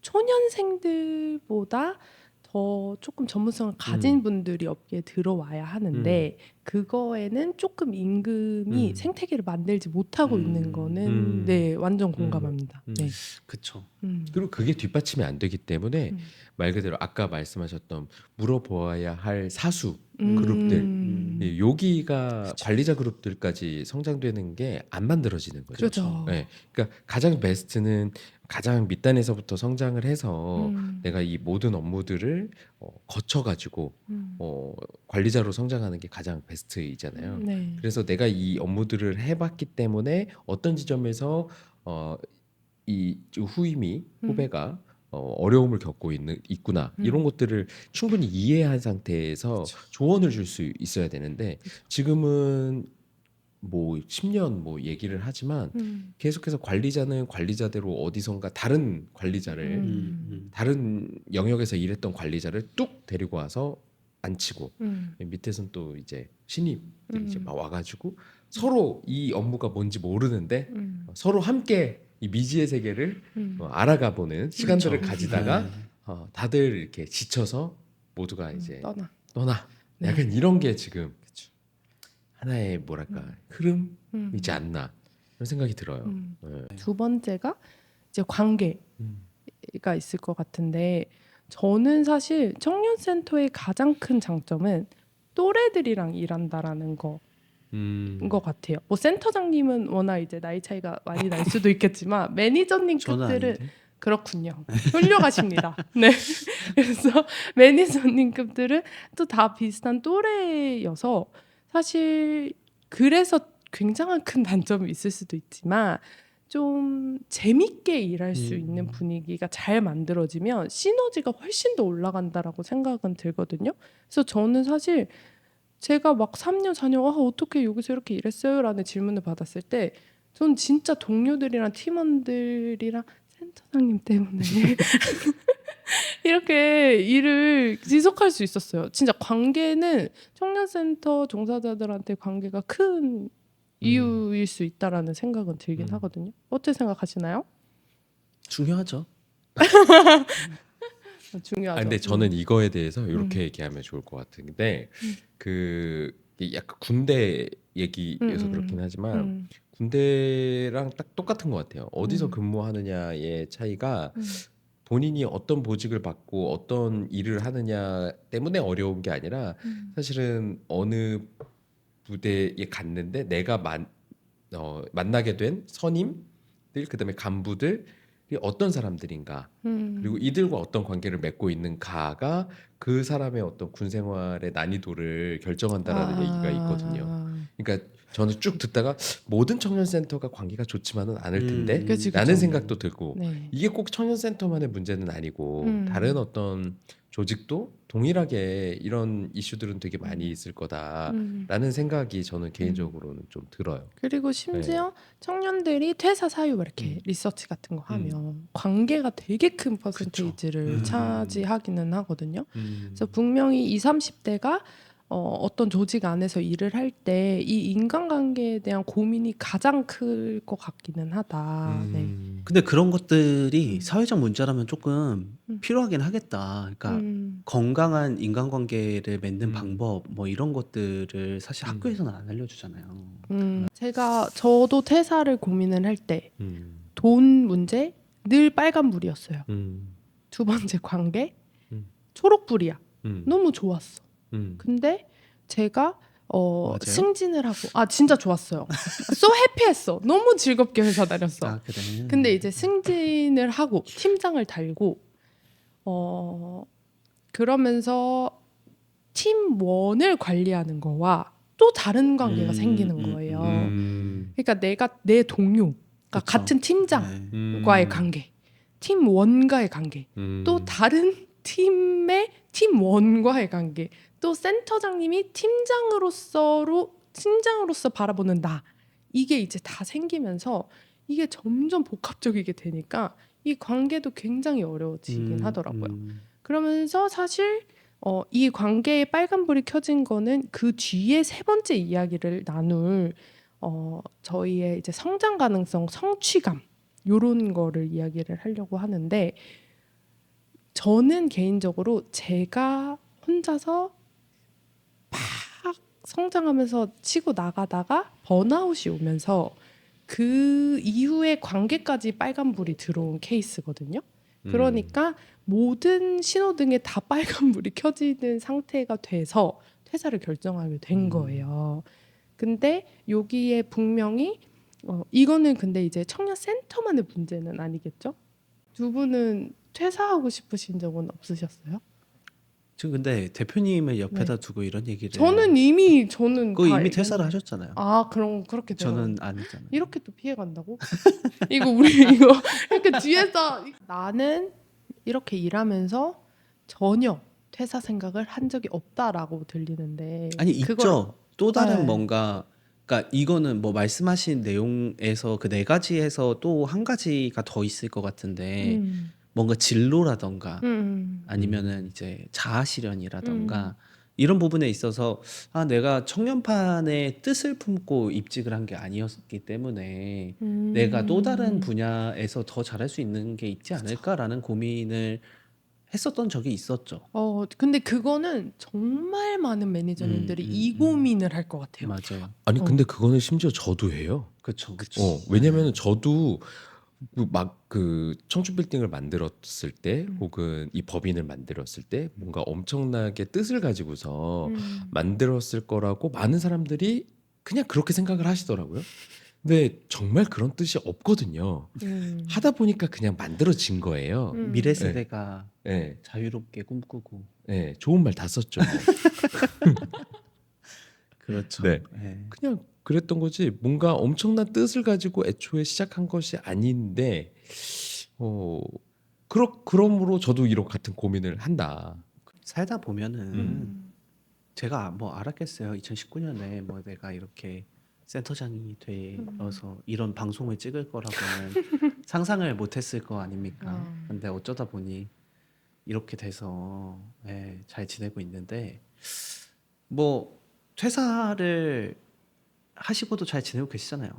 초년생들보다 더 조금 전문성을 가진 분들이 업계에 들어와야 하는데 그거에는 조금 임금이 생태계를 만들지 못하고 있는 거는 네 완전 공감합니다. 네. 그쵸. 그리고 그게 뒷받침이 안 되기 때문에 말 그대로 아까 말씀하셨던 물어보아야 할 사수 그룹들 여기가 관리자 그룹들까지 성장되는 게 안 만들어지는 거죠. 그렇죠. 네, 그러니까 가장 베스트는 가장 밑단에서부터 성장을 해서 내가 이 모든 업무들을 거쳐가지고 관리자로 성장하는 게 가장 베스트이잖아요. 네. 그래서 내가 이 업무들을 해봤기 때문에 어떤 지점에서 이 후배가 어려움을 겪고 있구나 이런 것들을 충분히 이해한 상태에서 조언을 줄 수 있어야 되는데 지금은 뭐 10년 뭐 얘기를 하지만 계속해서 관리자는 관리자대로 어디선가 다른 관리자를 다른 영역에서 일했던 관리자를 뚝 데리고 와서 앉히고 밑에선 또 이제 신입들이 이제 막 와가지고 서로 이 업무가 뭔지 모르는데 서로 함께 이 미지의 세계를 알아가 보는 시간들을 가지다가 다들 이렇게 지쳐서 모두가 이제 떠나 네. 약간 이런 게 지금 하나의 뭐랄까 흐름이지 않나 그런 생각이 들어요. 네. 두 번째가 이제 관계가 있을 것 같은데 저는 사실 청년센터의 가장 큰 장점은 또래들이랑 일한다라는 거인 것 같아요. 뭐 센터장님은 워낙 이제 나이 차이가 많이 날 수도 있겠지만 매니저님 저는 급들은 아닌데. 그렇군요. 훌륭하십니다. 네. 그래서 매니저님급들은 또 다 비슷한 또래여서 사실 그래서 굉장한 큰 단점이 있을 수도 있지만 좀 재밌게 일할 수 있는 분위기가 잘 만들어지면 시너지가 훨씬 더 올라간다라고 생각은 들거든요. 그래서 저는 사실 제가 막 3년, 4년 어떻게 여기서 이렇게 일했어요? 라는 질문을 받았을 때 전 진짜 동료들이랑 팀원들이랑 센터장님 때문에 이렇게 일을 지속할 수 있었어요. 진짜 관계는 청년센터 종사자들한테 관계가 큰 이유일 수 있다라는 생각은 들긴 하거든요. 어떻게 생각하시나요? 중요하죠. 중요하죠. 근데 저는 이거에 대해서 이렇게 얘기하면 좋을 것 같은데 이게 약간 군대 얘기여서 그렇긴 하지만 군대랑 딱 똑같은 것 같아요. 어디서 근무하느냐의 차이가 본인이 어떤 보직을 받고 어떤 일을 하느냐 때문에 어려운 게 아니라 사실은 어느 부대에 갔는데 내가 만나게 된 선임들 그다음에 간부들이 어떤 사람들인가 그리고 이들과 어떤 관계를 맺고 있는가가 그 사람의 어떤 군 생활의 난이도를 결정한다라는 얘기가 있거든요. 그러니까 저는 쭉 듣다가 모든 청년센터가 관계가 좋지만은 않을 텐데 그치, 라는 그쵸. 생각도 들고 네. 이게 꼭 청년센터만의 문제는 아니고 다른 어떤 조직도 동일하게 이런 이슈들은 되게 많이 있을 거다라는 생각이 저는 개인적으로는 좀 들어요. 그리고 심지어 청년들이 퇴사 사유 이렇게 리서치 같은 거 하면 관계가 되게 큰 퍼센테이지를 차지하기는 하거든요. 그래서 분명히 20, 30대가 어떤 조직 안에서 일을 할 때 이 인간관계에 대한 고민이 가장 클 것 같기는 하다. 네. 근데 그런 것들이 사회적 문제라면 조금 필요하긴 하겠다. 그러니까 건강한 인간관계를 맺는 방법 뭐 이런 것들을 사실 학교에서는 안 알려주잖아요. 저도 퇴사를 고민을 할 때 돈 문제 늘 빨간불이었어요. 두 번째 관계 초록불이야. 너무 좋았어. 근데 제가 맞아요? 승진을 하고 진짜 좋았어요. so 해피했어. 너무 즐겁게 회사 다녔어. 아, 그래. 근데 이제 승진을 하고 팀장을 달고 그러면서 팀원을 관리하는 거와 또 다른 관계가 생기는 거예요. 그러니까 내가 내 동료, 그러니까 그쵸. 같은 팀장과의 네. 관계, 팀원과의 관계, 또 다른 팀의 팀원과의 관계, 또 센터장님이 팀장으로서 바라보는 나, 이게 이제 다 생기면서 이게 점점 복합적이게 되니까 이 관계도 굉장히 어려워지긴 하더라고요. 그러면서 사실 이 관계에 빨간불이 켜진 거는 그 뒤에 세 번째 이야기를 나눌 저희의 이제 성장 가능성, 성취감 요런 거를 이야기를 하려고 하는데, 저는 개인적으로 제가 혼자서 팍 성장하면서 치고 나가다가 번아웃이 오면서 그 이후에 관계까지 빨간불이 들어온 케이스거든요. 그러니까 모든 신호등에 다 빨간불이 켜지는 상태가 돼서 퇴사를 결정하게 된 거예요. 근데 여기에 분명히 이거는 근데 이제 청년 센터만의 문제는 아니겠죠? 두 분은 퇴사하고 싶으신 적은 없으셨어요? 지금 근데 대표님을 옆에다 네. 두고 이런 얘기를 저는 그거 다 이미 퇴사를 얘기했는데. 하셨잖아요. 그럼 그렇게 저는 안 했잖아요. 이렇게 또 피해 간다고? 우리 이거 이렇게 뒤에서 나는 이렇게 일하면서 전혀 퇴사 생각을 한 적이 없다라고 들리는데, 아니 있죠. 또 다른 네. 뭔가, 그러니까 이거는 뭐 말씀하신 내용에서 그 네 가지에서 또 한 가지가 더 있을 것 같은데, 뭔가 진로라던가 아니면은 이제 자아 실현이라던가 이런 부분에 있어서 내가 청년판의 뜻을 품고 입직을 한 게 아니었기 때문에 내가 또 다른 분야에서 더 잘할 수 있는 게 있지 않을까라는 고민을 했었던 적이 있었죠. 근데 그거는 정말 많은 매니저님들이 이 음. 고민을 할 것 같아요. 맞아요. 아니 근데 그거는 심지어 저도 해요. 그렇죠. 그렇죠. 왜냐면은 저도 그 청춘 빌딩을 만들었을 때 혹은 이 법인을 만들었을 때 뭔가 엄청나게 뜻을 가지고서 만들었을 거라고 많은 사람들이 그냥 그렇게 생각을 하시더라고요. 근데 정말 그런 뜻이 없거든요. 하다 보니까 그냥 만들어진 거예요. 미래 세대가 네, 자유롭게 꿈꾸고. 네, 좋은 말 다 썼죠. 그렇죠. 네. 네. 그냥 그랬던 거지. 뭔가 엄청난 뜻을 가지고 애초에 시작한 것이 아닌데, 그러므로 저도 이런 같은 고민을 한다. 살다 보면은 제가 뭐 알았겠어요. 2019년에 뭐 내가 이렇게 센터장이 되어서 이런 방송을 찍을 거라고는 상상을 못했을 거 아닙니까? 근데 어쩌다 보니 이렇게 돼서 잘 지내고 있는데, 뭐 퇴사를 하시고도 잘 지내고 계시잖아요.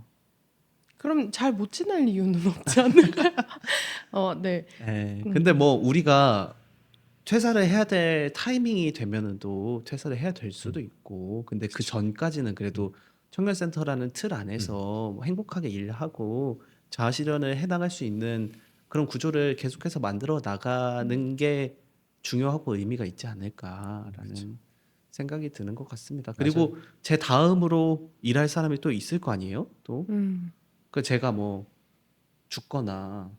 그럼 잘 못 지낼 이유는 없지 않을까요? 네. 근데 뭐 우리가 퇴사를 해야 될 타이밍이 되면은 또 퇴사를 해야 될 수도 있고, 근데 그 전까지는 그래도 청년센터라는 틀 안에서 뭐 행복하게 일하고 자아 실현을 해나갈 수 있는 그런 구조를 계속해서 만들어 나가는 게 중요하고 의미가 있지 않을까라는 생각이 드는 것 같습니다. 그리고 제 다음으로 일할 사람이 또 있을 거 아니에요? 또 그 제가 뭐 죽거나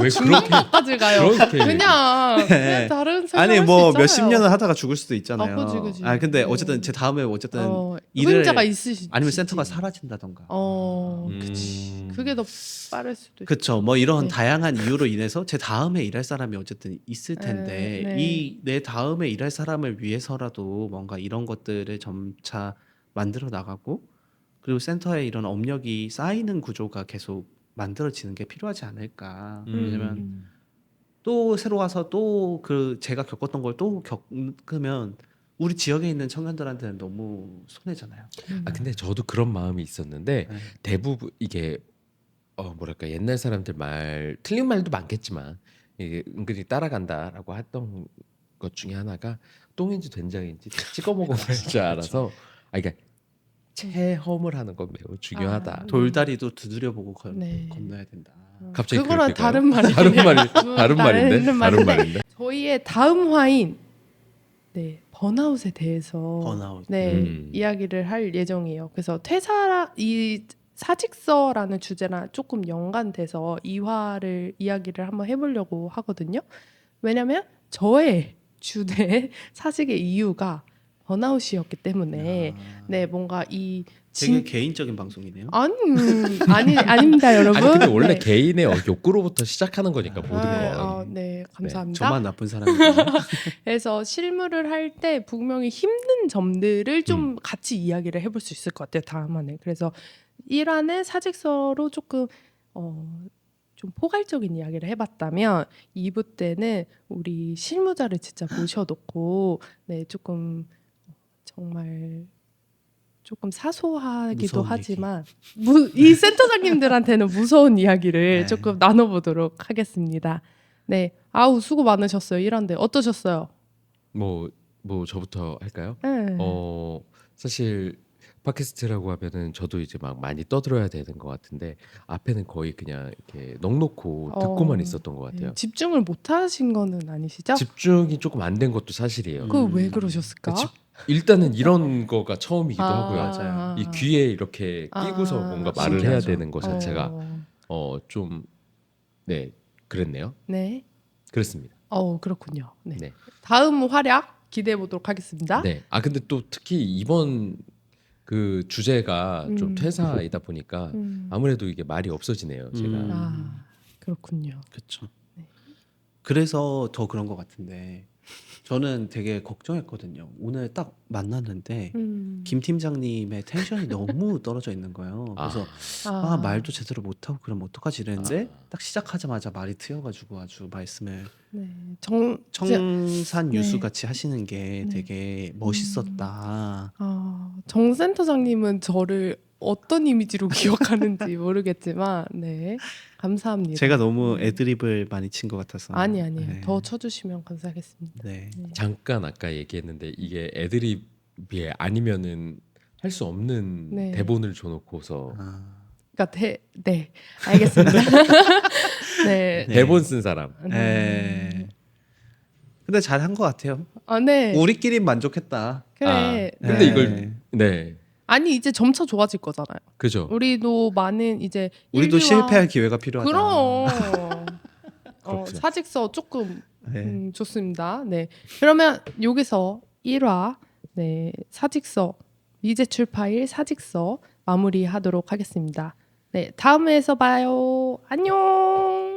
왜 그렇게 까지 가요. 그렇게 그냥 다른 생각 아니 뭐 몇십 년을 하다가 죽을 수도 있잖아요. 그지. 근데 어쨌든 제 다음에 어쨌든 혼자가 있으시지. 아니면 센터가 사라진다던가. 그치. 그게 더 빠를 수도 있죠. 그렇죠. 뭐 이런 네. 다양한 이유로 인해서 제 다음에 일할 사람이 어쨌든 있을 텐데 네. 이 내 다음에 일할 사람을 위해서라도 뭔가 이런 것들을 점차 만들어 나가고, 그리고 센터에 이런 업력이 쌓이는 구조가 계속 만들어지는 게 필요하지 않을까. 왜냐면 또 새로 와서 또 그 제가 겪었던 걸 또 겪으면 우리 지역에 있는 청년들한테는 너무 손해잖아요. 근데 저도 그런 마음이 있었는데 네. 대부분 이게 뭐랄까 옛날 사람들 말 틀린 말도 많겠지만 이게 은근히 따라간다라고 했던 것 중에 하나가 똥인지 된장인지 찍어 먹어야 할 줄 알아서 그러니까 체험을 하는 건 매우 중요하다. 돌다리도 두드려보고 네. 건너야 된다. 갑자기 그거랑 그렇게 가요? 다른 말이긴 다른 해요. 말인데. 다른 말인데 저희의 다음 화인 네, 번아웃에 대해서 번아웃. 네, 이야기를 할 예정이에요. 그래서 이 사직서라는 주제랑 조금 연관돼서 이야기를 한번 해보려고 하거든요. 왜냐면 저의 주된 사직의 이유가 번아웃이었기 때문에 네, 뭔가 되게 개인적인 방송이네요. 아닙니다, 여러분. 아니 근데 원래 네. 개인의 욕구로부터 시작하는 거니까 모든 건. 네, 감사합니다. 저만 나쁜 사람이군요. 그래서 실무를 할 때 분명히 힘든 점들을 좀 같이 이야기를 해볼 수 있을 것 같아요. 다음화는. 그래서 1화는 사직서로 조금 좀 포괄적인 이야기를 해봤다면 2부 때는 우리 실무자를 진짜 모셔놓고 네, 조금 정말 조금 사소하기도 무서운 하지만 이 센터장님들한테는 무서운 이야기를 네. 조금 나눠보도록 하겠습니다. 네, 아우 수고 많으셨어요. 1화인데 어떠셨어요? 뭐 저부터 할까요? 네. 사실 팟캐스트라고 하면은 저도 이제 막 많이 떠들어야 되는 것 같은데 앞에는 거의 그냥 이렇게 넋놓고 듣고만 있었던 것 같아요. 집중을 못 하신 거는 아니시죠? 집중이 조금 안 된 것도 사실이에요. 그 왜 그러셨을까? 일단은 이런 거가 처음이기도 아, 하고요. 맞아요. 이 귀에 이렇게 끼고서 뭔가 말을 해야 신기하죠. 되는 것 자체가 좀 네, 그랬네요. 네. 그렇습니다. 그렇군요. 네. 네. 다음 활약 기대해 보도록 하겠습니다. 네. 근데 또 특히 이번 그 주제가 좀 음. 퇴사이다 보니까 아무래도 이게 말이 없어지네요. 제가. 그렇군요. 그렇죠. 네. 그래서 더 그런 것 같은데 저는 되게 걱정했거든요. 오늘 딱 만났는데 김 팀장님의 텐션이 너무 떨어져 있는 거예요. 그래서 말도 제대로 못하고 그럼 어떡하지 이랬는데 딱 시작하자마자 말이 트여가지고 아주 말씀을 네. 청산 네. 유수 같이 하시는 게 네. 되게 멋있었다. 정 센터장님은 저를 어떤 이미지로 기억하는지 모르겠지만 네 감사합니다. 제가 너무 애드립을 많이 친 것 같아서. 아니에요. 네. 더 쳐주시면 감사하겠습니다. 네. 잠깐 아까 얘기했는데 이게 애드립이 아니면은 할 수 없는 네. 대본을 줘놓고서 그러니까 네 알겠습니다. 네. 네. 대본 쓴 사람. 네. 근데 잘한 것 같아요. 네. 우리끼리 만족했다. 그래. 근데 네. 이걸 네 아니 이제 점차 좋아질 거잖아요. 그죠. 우리도 많은 이제 우리도 1, 2화 실패할 기회가 필요하다. 그럼 그렇죠. 사직서 조금 네. 좋습니다. 네. 그러면 여기서 1화 네, 사직서 미제 출파일 사직서 마무리하도록 하겠습니다. 네, 다음에서 봐요. 안녕.